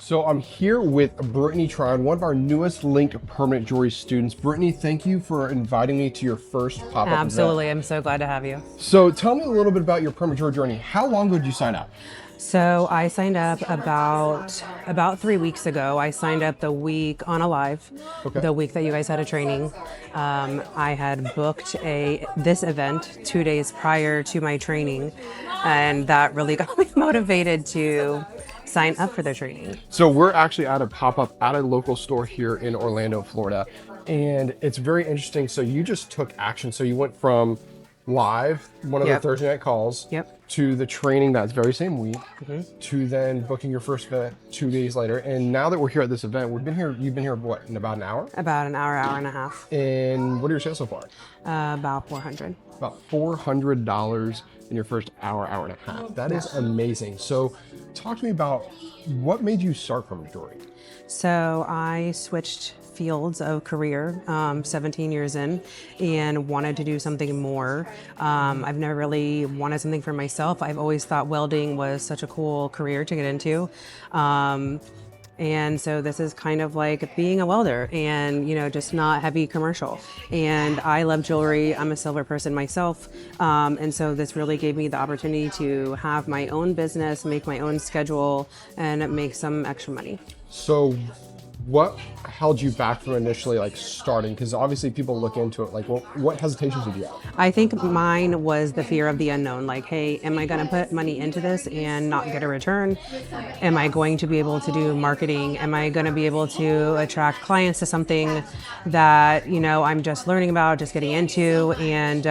So I'm here with Brittany Tryon, one of our newest linked permanent jewelry students. Brittany, thank you for inviting me to your first pop-up event. Absolutely, I'm so glad to have you. So tell me a little bit about your permanent jewelry journey. How long ago did you sign up? So I signed up about 3 weeks ago. I signed up the week on a live, Okay. the week that you guys had a training. I had booked this event 2 days prior to my training, and that really got me motivated to sign up for the training. So we're actually at a pop-up at a local store here in Orlando, Florida. And it's very interesting. So you just took action. So you went from live, one of the Yep. Thursday night calls, Yep. to the training that very same week, to then booking your first event 2 days later. And now that we're here at this event, you've been here what, in about an hour? About an hour, hour and a half, And what are your sales so far? about 400. About $400 in your first hour, hour and a half. That is amazing. So talk to me about what made you start permanent jewelry? So I switched fields of career 17 years in and wanted to do something more. I've never really wanted something for myself. I've always thought welding was such a cool career to get into. And so this is kind of like being a welder and, just not heavy commercial. And I love jewelry. I'm a silver person myself. And so this really gave me the opportunity to have my own business, make my own schedule, and make some extra money. So what held you back from initially starting? Because obviously people look into it well, what hesitations did you have? I think mine was the fear of the unknown. Like, hey, am I going to put money into this and not get a return? Am I going to be able to do marketing? Am I going to be able to attract clients to something that, I'm just learning about, just getting into? And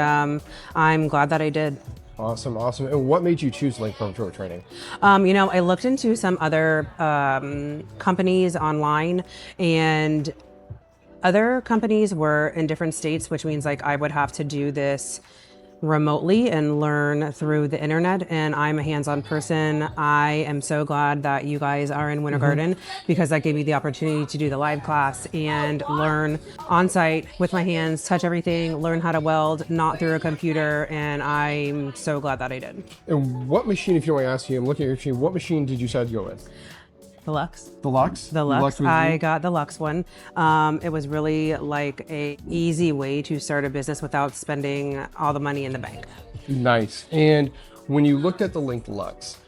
I'm glad that I did. Awesome. And what made you choose Link Permanent Jewelry Training? I looked into some other companies online, and other companies were in different states, which means I would have to do this remotely and learn through the internet. And I'm a hands-on person. I am so glad that you guys are in Winter Garden, because that gave me the opportunity to do the live class and learn on site with my hands, touch everything, learn how to weld, not through a computer. And I'm so glad that I did. And what machine, if you want to ask you, I'm looking at your machine, what machine did you decide to go with? The LUXE. The LUXE? The LUXE. I got the LUXE one. It was really like a easy way to start a business without spending all the money in the bank. Nice. And when you looked at the Link LUXE,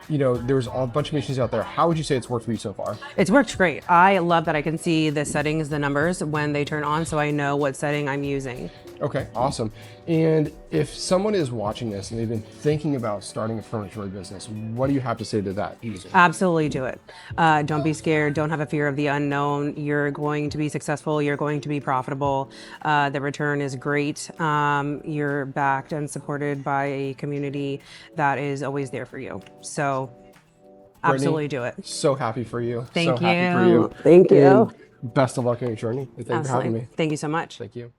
there's a bunch of machines out there. How would you say it's worked for you so far? It's worked great. I love that I can see the settings, the numbers when they turn on, so I know what setting I'm using. Okay, awesome. And if someone is watching this and they've been thinking about starting a permanent jewelry business, what do you have to say to that user? Absolutely do it. Don't be scared. Don't have a fear of the unknown. You're going to be successful. You're going to be profitable. The return is great. You're backed and supported by a community that is always there for you. So absolutely do it. So happy for you. Thank so you. Happy for you. Thank you. And best of luck in your journey. Thank you for having me. Thank you so much. Thank you.